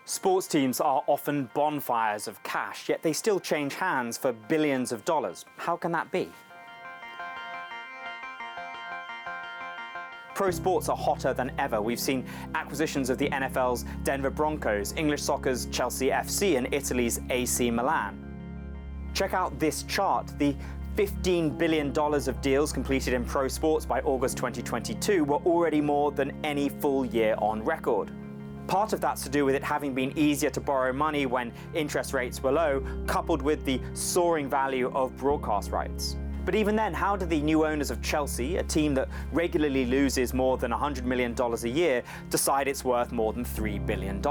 Sports teams are often bonfires of cash, yet they still change hands for billions of dollars. How can that be? Pro sports are hotter than ever. We've seen acquisitions of the NFL's Denver Broncos, English soccer's Chelsea FC, and Italy's AC Milan. Check out this chart. The $15 billion of deals completed in pro sports by August 2022 were already more than any full year on record. Part of that's to do with it having been easier to borrow money when interest rates were low, coupled with the soaring value of broadcast rights. But even then, how do the new owners of Chelsea, a team that regularly loses more than $100 million a year, decide it's worth more than $3 billion?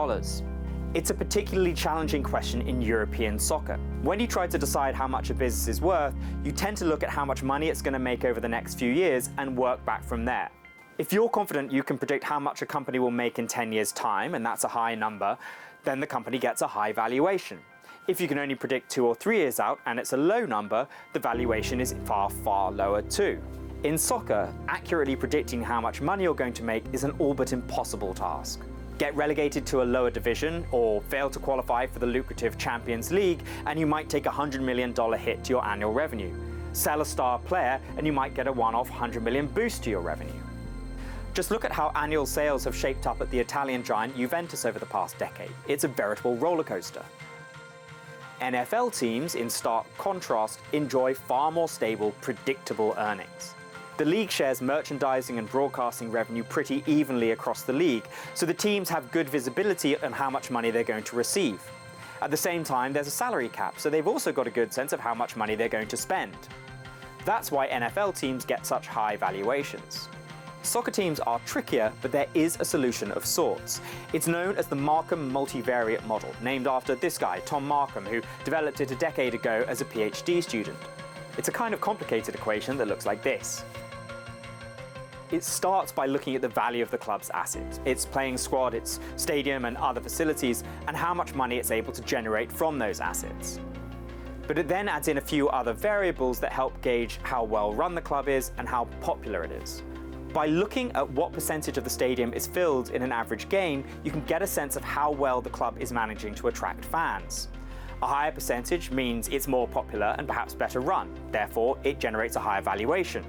It's a particularly challenging question in European soccer. When you try to decide how much a business is worth, you tend to look at how much money it's going to make over the next few years and work back from there. If you're confident you can predict how much a company will make in 10 years' time, and that's a high number, then the company gets a high valuation. If you can only predict 2 or 3 years out and it's a low number, the valuation is far, far lower too. In soccer, accurately predicting how much money you're going to make is an all but impossible task. Get relegated to a lower division or fail to qualify for the lucrative Champions League and you might take a $100 million hit to your annual revenue. Sell a star player and you might get a one-off $100 million boost to your revenue. Just look at how annual sales have shaped up at the Italian giant Juventus over the past decade. It's a veritable roller coaster. NFL teams, in stark contrast, enjoy far more stable, predictable earnings. The league shares merchandising and broadcasting revenue pretty evenly across the league, so the teams have good visibility on how much money they're going to receive. At the same time, there's a salary cap, so they've also got a good sense of how much money they're going to spend. That's why NFL teams get such high valuations. Soccer teams are trickier, but there is a solution of sorts. It's known as the Markham multivariate model, named after this guy, Tom Markham, who developed it a decade ago as a PhD student. It's a kind of complicated equation that looks like this. It starts by looking at the value of the club's assets, its playing squad, its stadium and other facilities, and how much money it's able to generate from those assets. But it then adds in a few other variables that help gauge how well run the club is and how popular it is. By looking at what percentage of the stadium is filled in an average game, you can get a sense of how well the club is managing to attract fans. A higher percentage means it's more popular and perhaps better run, therefore it generates a higher valuation.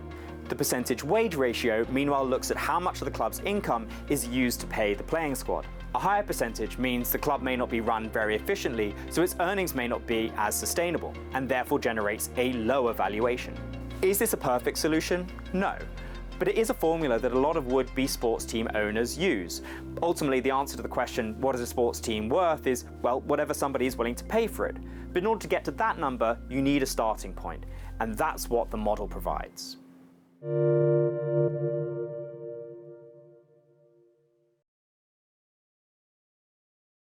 The percentage wage ratio, meanwhile, looks at how much of the club's income is used to pay the playing squad. A higher percentage means the club may not be run very efficiently, so its earnings may not be as sustainable, and therefore generates a lower valuation. Is this a perfect solution? No. But it is a formula that a lot of would-be sports team owners use. Ultimately, the answer to the question, what is a sports team worth, is, well, whatever somebody is willing to pay for it. But in order to get to that number, you need a starting point. And that's what the model provides.